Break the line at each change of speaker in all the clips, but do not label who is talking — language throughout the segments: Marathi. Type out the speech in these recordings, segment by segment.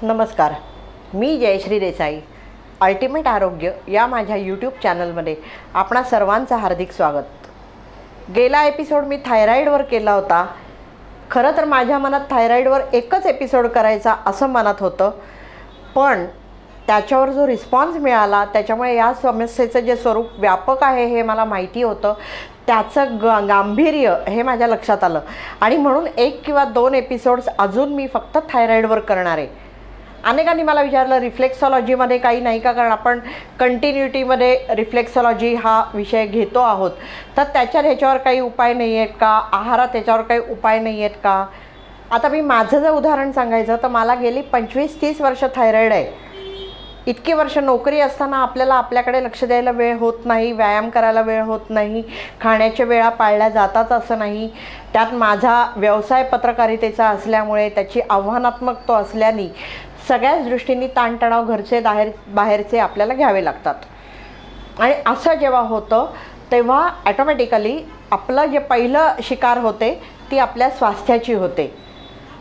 नमस्कार, मी जयश्री देसाई. अल्टिमेट आरोग्य या माझ्या यूट्यूब चॅनलमध्ये आपणा सर्वांचं हार्दिक स्वागत. गेला एपिसोड मी थायरॉईडवर केला होता. खरं तर माझ्या मनात थायरॉईडवर एकच एपिसोड करायचा असं मनात होतं, पण त्याच्यावर जो रिस्पॉन्स मिळाला त्याच्यामुळे या समस्येचं जे स्वरूप व्यापक आहे हे मला माहिती होतं. त्याचं गांभीर्य हे माझ्या लक्षात आलं आणि म्हणून 1 किंवा 2 एपिसोड्स अजून मी फक्त थायरॉईडवर करणार आहे. अनेकांनी मला विचारलं रिफ्लेक्सॉलॉजीमध्ये काही नाही का, कारण आपण कंटिन्युटीमध्ये रिफ्लेक्सॉलॉजी हा विषय घेतो आहोत, तर ह्याच्यावर काही उपाय नाही आहेत का, आहारात त्याच्यावर काही उपाय नाही आहेत का. आता मी माझं जर उदाहरण सांगायचं तर मला गेली 25-30 वर्ष थायरॉईड आहे. इतकी वर्ष नोकरी असताना आपल्याकडे लक्ष द्यायला वेळ होत नाही, व्यायाम करायला वेळ होत नाही, खाण्याच्या वेळा पाळल्या जातात असं नाही. त्यात माझा व्यवसाय पत्रकारितेचा असल्यामुळे त्याची आव्हानात्मक तो असल्याने सगळ्याच दृष्टींनी ताणतणाव घरचे बाहेरचे आपल्याला घ्यावे लागतात. आणि असं जेव्हा होतं तेव्हा ॲटोमॅटिकली आपलं जे पहिलं शिकार होते ती आपल्या स्वास्थ्याची होते.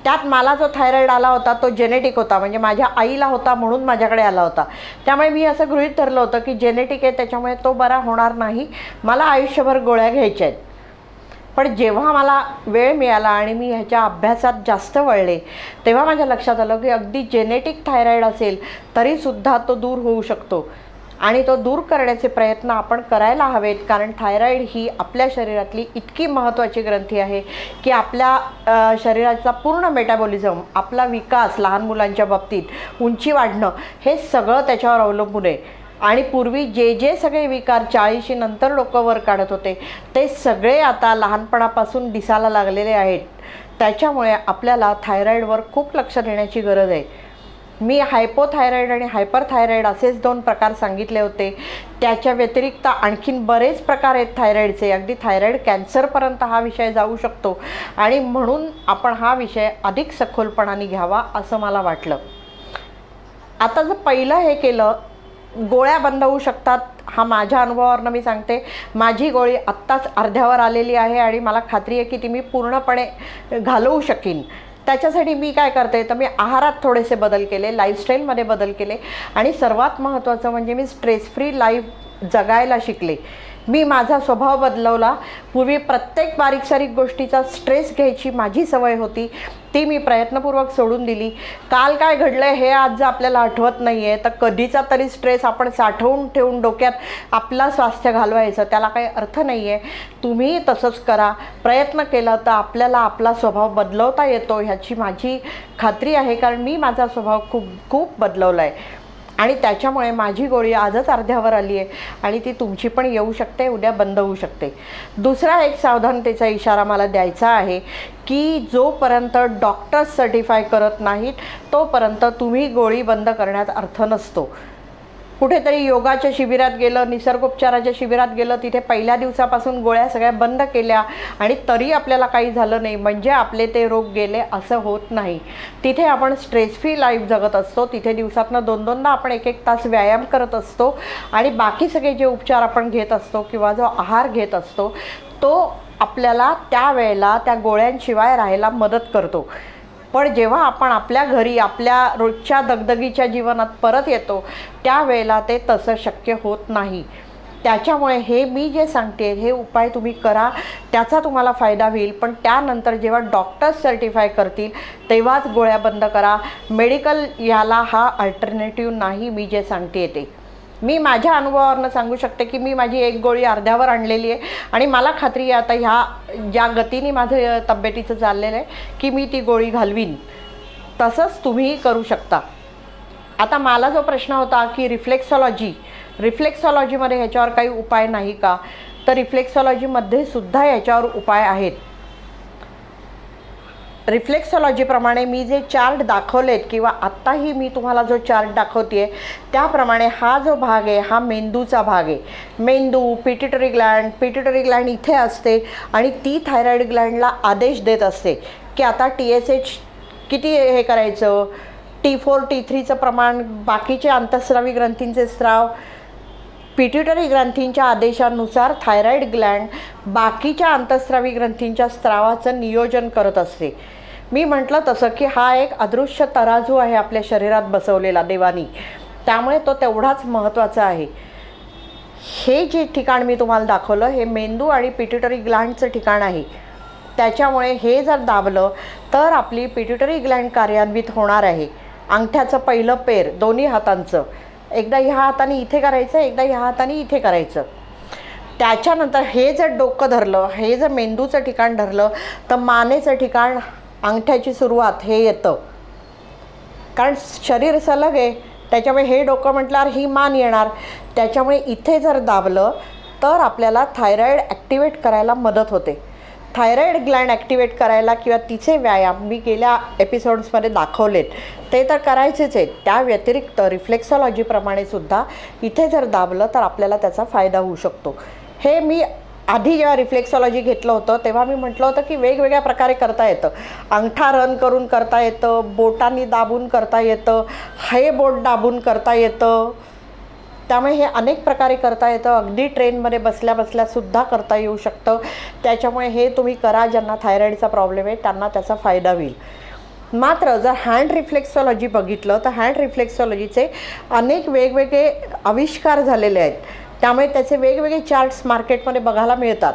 त्यात मला जो थायरॉईड आला होता तो जेनेटिक होता, म्हणजे माझ्या आईला होता म्हणून माझ्याकडे आला होता. त्यामुळे मी असं गृहीत धरलं होतं की जेनेटिक आहे त्याच्यामुळे तो बरा होणार नाही, मला आयुष्यभर गोळ्या घ्यायच्या आहेत. पण जेव्हा मला वेळ मिळाला आणि मी ह्याच्या अभ्यासात जास्त वळले तेव्हा माझ्या लक्षात आलं की अगदी जेनेटिक थायरॉईड असेल तरीसुद्धा तो दूर होऊ शकतो आणि तो दूर करण्याचे प्रयत्न आपण करायला हवेत. कारण थायरॉईड ही आपल्या शरीरातली इतकी महत्त्वाची ग्रंथी आहे की आपल्या शरीराचा पूर्ण मेटाबॉलिझम, आपला विकास, लहान मुलांच्या बाबतीत उंची वाढणं हे सगळं त्याच्यावर अवलंबून आहे. आणि पूर्वी जे सगळे विकार 40 नंतर लोक वर काढत होते ते सगळे आता लहानपणापासून दिसायला लागलेले आहेत. त्याच्यामुळे आपल्याला थायरॉईडवर खूप लक्ष देण्याची गरज आहे. मी हायपोथायरॉईड आणि हायपरथायरॉईड असेच 2 प्रकार सांगितले होते. त्याच्या व्यतिरिक्त आणखीन बरेच प्रकार आहेत थायरॉईडचे. अगदी थायरॉईड कॅन्सरपर्यंत हा विषय जाऊ शकतो आणि म्हणून आपण हा विषय अधिक सखोलपणाने घ्यावा असं मला वाटलं. आता जर पहिलं हे केलं, गोळ्या बंद होऊ शकतात, हा माझ्या अनुभवावरनं मी सांगते. माझी गोळी आत्ताच अर्ध्यावर आलेली आहे आणि मला खात्री आहे की ती मी पूर्णपणे घालवू शकीन. त्याच्यासाठी मी काय करते तर मी आहारात थोडेसे बदल केले, लाईफस्टाईलमध्ये बदल केले आणि सर्वात महत्त्वाचं म्हणजे मी स्ट्रेस फ्री लाईफ जगायला शिकले. मी माझा स्वभाव बदलवला. पूर्वी प्रत्येक बारीक सारीक गोष्टीचा स्ट्रेस घ्यायची माझी सवय होती, ती मी प्रयत्नपूर्वक सोडून दिली. काल काय घडलं हे आज जर आपल्याला आठवत नाही आहे तर कधीचा तरी स्ट्रेस आपण साठवून ठेवून डोक्यात आपला स्वास्थ्य घालवायचं, त्याला काही अर्थ नाही आहे. तुम्ही तसंच करा. प्रयत्न केला तर आपल्याला आपला स्वभाव बदलवता येतो ह्याची माझी खात्री आहे, कारण मी माझा स्वभाव खूप बदलवला आहे आणि त्याच्यामुळे माझी गोळी आजच अर्ध्यावर आली आहे आणि ती तुमची पण येऊ शकते, उद्या बंद होऊ शकते. दुसरा एक सावधानतेचा इशारा मला द्यायचा आहे की जोपर्यंत डॉक्टर्स सर्टिफाय करत नाहीत तोपर्यंत तुम्ही गोळी बंद करण्यात अर्थ नसतो. कुठेतरी योगाच्या शिबिरात गेलं, निसर्गोपचाराच्या शिबिरात गेलं, तिथे पहिल्या दिवसापासून गोळ्या सगळ्या बंद केल्या आणि तरी आपल्याला काही झालं नाही म्हणजे आपले ते रोग गेले असं होत नाही. तिथे आपण स्ट्रेस फ्री लाईफ जगत असतो. तिथे दिवसातनं 2-2दा आपण 1-1 तास व्यायाम करत असतो आणि बाकी सगळे जे उपचार आपण घेत असतो किंवा जो आहार घेत असतो तो आपल्याला त्यावेळेला त्या गोळ्यांशिवाय राहायला मदत करतो. पण जेव्हा आपण आपल्या घरी आपल्या रोजच्या दगदगीच्या जीवनात परत येतो त्यावेळेला ते तसं शक्य होत नाही. त्याच्यामुळे हे मी जे सांगते हे उपाय तुम्ही करा, त्याचा तुम्हाला फायदा होईल. पण त्यानंतर जेव्हा डॉक्टर्स सर्टिफाय करतील तेव्हाच गोळ्या बंद करा. मेडिकल याला हा अल्टरनेटिव्ह नाही मी जे सांगते ते. मी माझ्या अनुभवावरनं सांगू शकते की मी माझी एक गोळी अर्ध्यावर आणलेली आहे आणि मला खात्री आहे आता ह्या ज्या गतीने माझं तब्येतीचं चाललेलं आहे की मी ती गोळी घालवीन. तसंच तुम्हीही करू शकता. आता मला जो प्रश्न होता की रिफ्लेक्सॉलॉजीमध्ये ह्याच्यावर काही उपाय नाही का, तर रिफ्लेक्सॉलॉजीमध्ये सुद्धा याच्यावर उपाय आहेत. रिफ्लेक्सॉलॉजीप्रमाणे मी जे चार्ट दाखवलेत किंवा आत्ताही मी तुम्हाला जो चार्ट दाखवते आहे त्याप्रमाणे हा जो भाग आहे हा मेंदूचा भाग आहे. मेंदू, पिट्युटरी ग्लँड इथे असते आणि ती थायरॉईड ग्लँडला आदेश देत असते की आता TSH किती हे करायचं, T4 T3चं प्रमाण, बाकीचे अंतःस्रावी ग्रंथींचे स्राव. पिट्युटरी ग्रंथींच्या आदेशानुसार थायरॉईड ग्लँड बाकीच्या अंतःस्रावी ग्रंथींच्या स्रावाचं नियोजन करत असते. मी म्हटलं तसं की हा एक अदृश्य तराजू आहे आपल्या शरीरात बसवलेला देवानी, त्यामुळे तो तेवढाच महत्त्वाचा आहे. हे जे ठिकाण मी तुम्हाला दाखवलं हे मेंदू आणि पिट्युटरी ग्लँडचं ठिकाण आहे. त्याच्यामुळे हे जर दाबलं तर आपली पिट्युटरी ग्लँड कार्यान्वित होणार आहे. अंगठ्याचं पहिलं पेर दोन्ही हातांचं, एकदा ह्या हाताने इथे करायचं, एकदा ह्या हाताने इथे करायचं. त्याच्यानंतर हे जर डोकं धरलं, हे जर मेंदूचं ठिकाण धरलं तर मानेचं ठिकाण, अंगठ्याची सुरुवात हे येतं. कारण शरीर सलग आहे, त्याच्यामुळे हे डोकं म्हटल्यावर ही मान येणार. त्याच्यामुळे इथे जर दाबलं तर आपल्याला थायरॉईड ॲक्टिवेट करायला मदत होते. थायरॉईड ग्लँड ॲक्टिवेट करायला किंवा तिचे व्यायाम मी गेल्या एपिसोड्समध्ये दाखवलेत, ते तर करायचेच आहेत. त्या व्यतिरिक्त रिफ्लेक्सॉलॉजीप्रमाणे सुद्धा इथे जर दाबलं तर आपल्याला त्याचा फायदा होऊ शकतो. हे मी आधी जेव्हा रिफ्लेक्सॉलॉजी घेतलं होतं तेव्हा मी म्हटलं होतं की वेगवेगळ्या प्रकारे करता येतं. अंगठा रन करून करता येतं, बोटांनी दाबून करता येतं, हे बोट दाबून करता येतं. त्यामुळे हे अनेक प्रकारे करता येतं. अगदी ट्रेनमध्ये बसल्या बसल्यासुद्धा करता येऊ शकतं. त्याच्यामुळे हे तुम्ही करा. ज्यांना थायरॉईडचा प्रॉब्लेम आहे त्यांना त्याचा फायदा होईल. मात्र जर हँड रिफ्लेक्सॉलॉजी बघितलं तर हँड रिफ्लेक्सॉलॉजीचे अनेक वेगवेगळे आविष्कार झालेले आहेत. त्यामुळे त्याचे वेगवेगळे चार्ट्स मार्केटमध्ये बघायला मिळतात.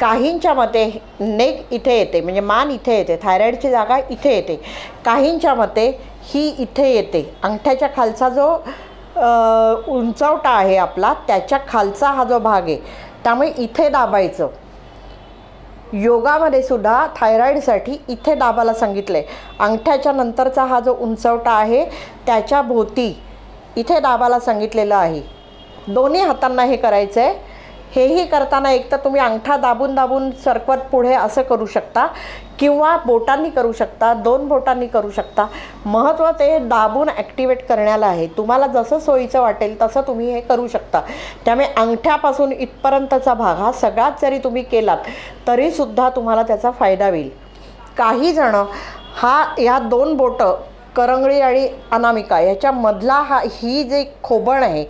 काहींच्या मते नेक इथे येते, म्हणजे मान इथे येते, थायरॉईडची जागा इथे येते. काहींच्या मते ही इथे येते, अंगठ्याच्या खालचा जो उंचवटा आहे आपला त्याच्या खालचा हा जो भाग आहे, त्यामुळे इथे दाबायचं. योगामध्ये सुद्धा थायरॉईडसाठी इथे दाबायला सांगितलं आहे. अंगठ्याच्या नंतरचा हा जो उंचवटा आहे त्याच्या भोवती इथे दाबायला सांगितलेलं आहे. दोन्ही हातांना हे करायचं आहे. हेही करताना एक तर तुम्ही अंगठा दाबून दाबून सरकवत पुढे असं करू शकता किंवा बोटांनी करू शकता, 2 बोटांनी करू शकता. महत्त्व ते दाबून ॲक्टिवेट करण्याला आहे. तुम्हाला जसं सोयीचं वाटेल तसं तुम्ही हे करू शकता. त्यामुळे अंगठ्यापासून इथपर्यंतचा भाग हा सगळाच जरी तुम्ही केलात तरीसुद्धा तुम्हाला त्याचा फायदा होईल. काही जणं ह्या 2 बोटं करंगळी आणि अनामिका ह्याच्यामधला ही जे खोबण आहे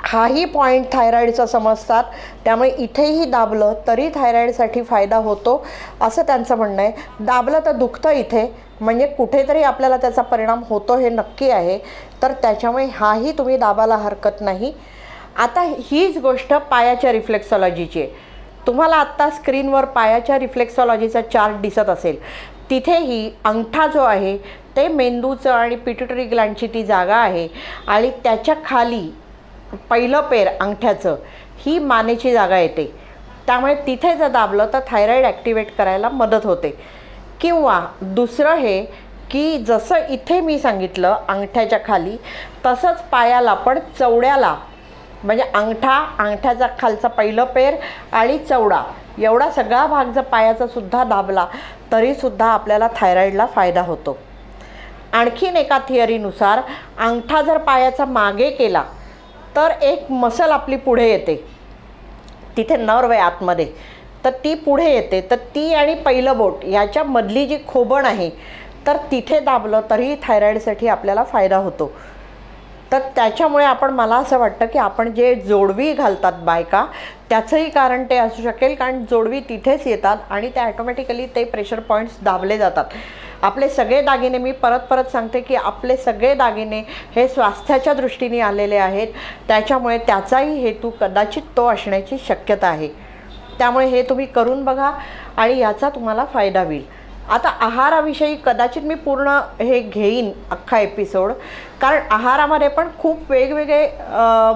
हाही पॉईंट थायरॉईडचा समजतात. त्यामुळे इथेही दाबलं तरी थायरॉईडसाठी फायदा होतो असं त्यांचं म्हणणं आहे. दाबलं तर दुखतं इथे, म्हणजे कुठेतरी आपल्याला त्याचा परिणाम होतो हे नक्की आहे. तर त्याच्यामुळे हाही तुम्ही दाबायला हरकत नाही. आता हीच गोष्ट पायाच्या रिफ्लेक्सॉलॉजीची आहे. तुम्हाला आत्ता स्क्रीनवर पायाच्या रिफ्लेक्सॉलॉजीचा चार्ट दिसत असेल. तिथेही अंगठा जो आहे ते मेंदूचं आणि पिट्युटरी ग्लँडची ती जागा आहे आणि त्याच्या खाली पहिलं पेर अंगठ्याचं ही मानेची जागा येते. त्यामुळे तिथे जर दाबलं तर थायरॉईड ॲक्टिवेट करायला मदत होते. किंवा दुसरं हे की जसं इथे मी सांगितलं अंगठ्याच्या खाली, तसंच पायाला पण चवड्याला, म्हणजे अंगठ्याचा खालचा पहिलं पेर आणि चवडा एवढा सगळा भाग जर पायाचा सुद्धा दाबला तरीसुद्धा आपल्याला थायरॉईडला फायदा होतो. आणखीन एका थिअरीनुसार अंगठा जर पायाचा मागे केला तर एक मसल आपली पुढे येते, तिथे नर्व आहे आतमध्ये, तर ती पुढे येते. तर ती आणि पहिलं बोट याच्यामधली जी खोबण आहे तर तिथे दाबलं तरीही थायरॉईडसाठी आपल्याला फायदा होतो. तर त्याच्यामुळे मला असं वाटतं की आपण जे जोडवी घालतात बायका त्याचंही कारण ते असू शकेल. कारण जोडवी तिथेच येतात आणि ते ॲटोमॅटिकली ते प्रेशर पॉईंट्स दाबले जातात. आपले सगळे दागिने, मी परत परत सांगते की आपले सगळे दागिने हे स्वास्थ्याच्या दृष्टीने आलेले आहेत. त्याच्यामुळे त्याचाही हेतू कदाचित तो असण्याची शक्यता आहे. त्यामुळे हे तुम्ही करून बघा आणि याचा तुम्हाला फायदा होईल. आता आहाराविषयी कदाचित मी पूर्ण हे घेईन अख्खा एपिसोड, कारण आहारामध्ये पण खूप वेगवेगळे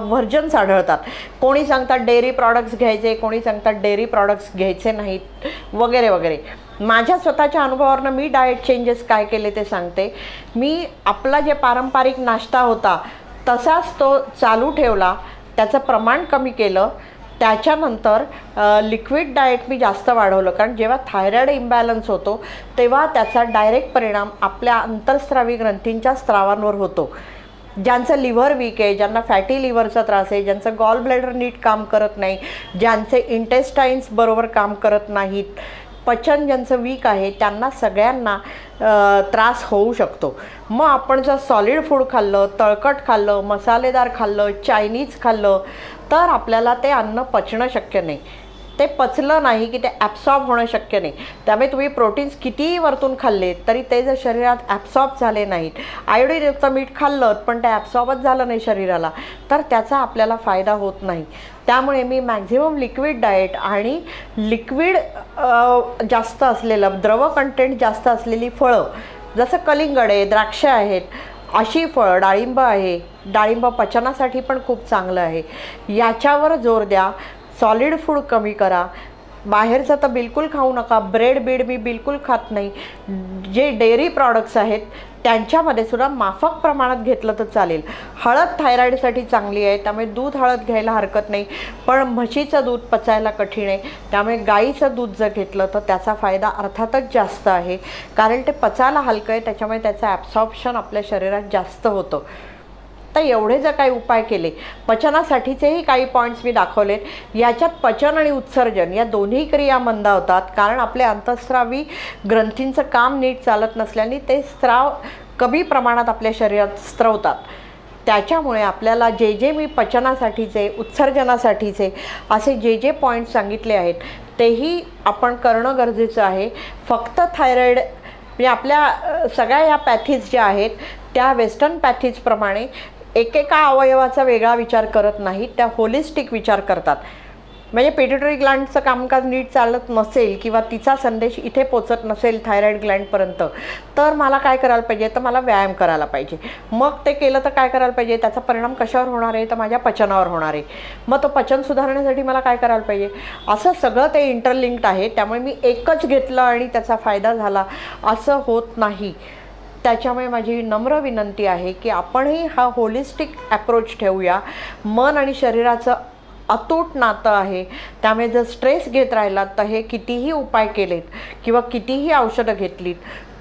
व्हर्जन्स आढळतात. कोणी सांगतात डेअरी प्रॉडक्ट्स घ्यायचे, कोणी सांगतात डेअरी प्रॉडक्ट्स घ्यायचे नाहीत वगैरे वगैरे. माझ्या स्वतःच्या अनुभवावरनं मी डाएट चेंजेस काय केले ते सांगते. मी आपला जे पारंपरिक नाश्ता होता तसाच तो चालू ठेवला, त्याचं प्रमाण कमी केलं. त्याच्यानंतर लिक्विड डाएट मी जास्त वाढवलं, कारण जेव्हा थायरॉईड इम्बॅलन्स होतो तेव्हा त्याचा डायरेक्ट परिणाम आपल्या अंतर्स्रावी ग्रंथींच्या स्त्रावांवर होतो. ज्यांचं लिव्हर वीक आहे, ज्यांना फॅटी लिव्हरचा त्रास आहे, ज्यांचं गॉल ब्लॅडर नीट काम करत नाही, ज्यांचे इंटेस्टाईन्स बरोबर काम करत नाहीत, पचन ज्यांचं वीक आहे, त्यांना सगळ्यांना त्रास होऊ शकतो. मग आपण जर सॉलिड फूड खाल्लं, तळकट खाल्लं, मसालेदार खाल्लं, चायनीज खाल्लं तर आपल्याला ते अन्न पचणं शक्य नाही. ते पचलं नाही की ते ॲब्सॉर्ब होणं शक्य नाही. त्यामुळे तुम्ही प्रोटीन्स कितीही वरतून खाल्ले तरी ते जर शरीरात ॲब्सॉर्ब झाले नाहीत, आयोडीनयुक्त मीठ खाल्लं पण ते ॲब्सॉर्बच झालं नाही शरीराला, तर त्याचा आपल्याला फायदा होत नाही. त्यामुळे मी मॅक्झिमम लिक्विड डाएट आणि लिक्विड जास्त असलेलं, द्रव कंटेंट जास्त असलेली फळं, जसं कलिंगड आहे, द्राक्ष आहेत, अशी फळं, डाळिंब आहे, डाळिंब पचनासाठी पण खूप चांगलं आहे, याच्यावर जोर द्या. सॉलिड फूड कमी करा. बाहेरचं तर बिलकुल खाऊ नका. ब्रेड मी बिलकुल खात नाही. जे डेअरी प्रॉडक्ट्स आहेत त्यांच्यामध्ये सुद्धा माफक प्रमाणात घेतलं तर चालेल. हळद थायरॉईडसाठी चांगली आहे, त्यामुळे दूध हळद घ्यायला हरकत नाही. पण म्हशीचं दूध पचायला कठीण आहे, त्यामुळे गाईचं दूध जर घेतलं तर त्याचा फायदा अर्थातच जास्त आहे, कारण ते पचायला हलकं आहे, त्याच्यामुळे त्याचं ॲब्सॉर्प्शन आपल्या शरीरात जास्त होतं. तर एवढे जर काही उपाय केले, पचनासाठीचेही काही पॉईंट्स मी दाखवलेत. याच्यात पचन आणि उत्सर्जन या दोन्ही क्रिया मंदावतात, कारण आपले अंतःस्रावी ग्रंथींचं काम नीट चालत नसल्याने ते स्त्राव कमी प्रमाणात आपल्या शरीरात स्त्रवतात. त्याच्यामुळे आपल्याला जे मी पचनासाठीचे, उत्सर्जनासाठीचे असे जे पॉईंट्स सांगितले आहेत तेही आपण करणं गरजेचं आहे. फक्त थायरॉईड म्हणजे आपल्या सगळ्या या पॅथीज ज्या आहेत त्या वेस्टर्न पॅथीजप्रमाणे एकेका अवयवाचा वेगळा विचार करत नाहीत, त्या होलिस्टिक विचार करतात. म्हणजे पिट्युटरी ग्लँडचं कामकाज नीट चालत नसेल किंवा तिचा संदेश इथे पोचत नसेल थायरॉईड ग्लँडपर्यंत, तर मला काय करायला पाहिजे, तर मला व्यायाम करायला पाहिजे. मग ते केलं तर काय करायला पाहिजे, त्याचा परिणाम कशावर होणार आहे, तर माझ्या पचनावर होणार आहे. मग तो पचन सुधारण्यासाठी मला काय करायला पाहिजे, असं सगळं ते इंटरलिंक्ड आहे. त्यामुळे मी एकच घेतलं आणि त्याचा फायदा झाला असं होत नाही. त्याच्यामुळे माझी नम्र विनंती आहे की आपणही हा होलिस्टिक ॲप्रोच ठेवूया. मन आणि शरीराचं अतूट नातं आहे, त्यामुळे जर स्ट्रेस घेत राहिलात तर हे कितीही उपाय केलेत किंवा कितीही औषधं घेतलीत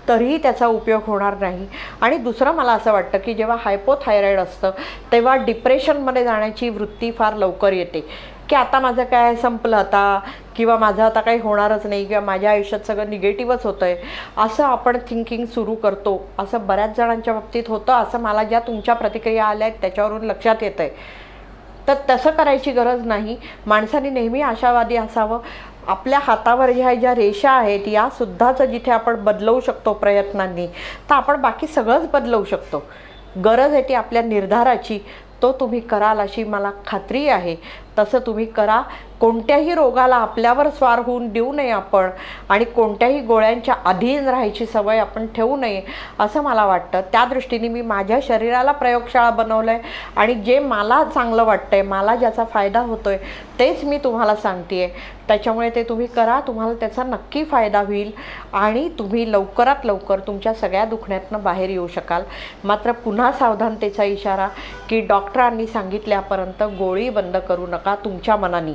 तरीही त्याचा उपयोग होणार नाही. आणि दुसरं मला असं वाटतं की जेव्हा हायपोथायरॉईड असतं तेव्हा डिप्रेशनमध्ये जाण्याची वृत्ती फार लवकर येते, की आता माझं काय संपलं आता, किंवा माझं आता काही होणारच नाही, किंवा माझ्या आयुष्यात सगळं निगेटिव्हच होतं आहे, असं आपण थिंकिंग सुरू करतो. असं बऱ्याच जणांच्या बाबतीत होतं, असं मला ज्या तुमच्या प्रतिक्रिया आल्या आहेत त्याच्यावरून लक्षात येतं आहे. तर तसं करायची गरज नाही. माणसाने नेहमी आशावादी असावं. आपल्या हातावर ज्या रेषा आहेत यासुद्धाच जिथे आपण बदलवू शकतो प्रयत्नांनी, तर आपण बाकी सगळंच बदलवू शकतो. गरज आहे ती आपल्या निर्धाराची. तो तुम्ही कराल अशी मला खात्री आहे. तसं तुम्ही करा. कोणत्याही रोगाला आपल्यावर स्वार होऊन देऊ नये आपण, आणि कोणत्याही गोळ्यांच्या अधीन राहायची सवय आपण ठेवू नये असं मला वाटतं. त्या दृष्टीने मी माझ्या शरीराला प्रयोगशाळा बनवलं आहे, आणि जे मला चांगलं वाटतं आहे, मला ज्याचा फायदा होतो आहे तेच मी तुम्हाला सांगते आहे. त्याच्यामुळे ते तुम्ही करा. तुम्हाला त्याचा नक्की फायदा होईल आणि तुम्ही लवकरात लवकर तुमच्या सगळ्या दुखण्यातनं बाहेर येऊ शकाल. मात्र पुन्हा सावधानतेचा इशारा की डॉक्टरांनी सांगितल्यापर्यंत गोळी बंद करू नका. तुमच्या मनाने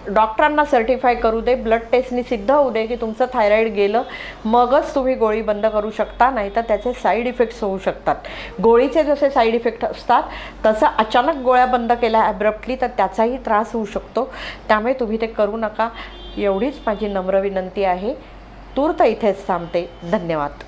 डॉक्टरांना सर्टिफाय करू दे, ब्लड टेस्टनी सिद्ध होऊ दे की तुमचं थायरॉईड गेलं, मगच तुम्ही गोळी बंद करू शकता. नाही तर त्याचे साईड इफेक्ट्स होऊ शकतात. गोळीचे जसे साईड इफेक्ट असतात तसं अचानक गोळ्या बंद केल्या ॲब्रप्टली तर त्याचाही त्रास होऊ शकतो. त्यामुळे तुम्ही ते करू नका. एवढीच माझी नम्र विनंती आहे. तूर्त इथेच थांबते. धन्यवाद.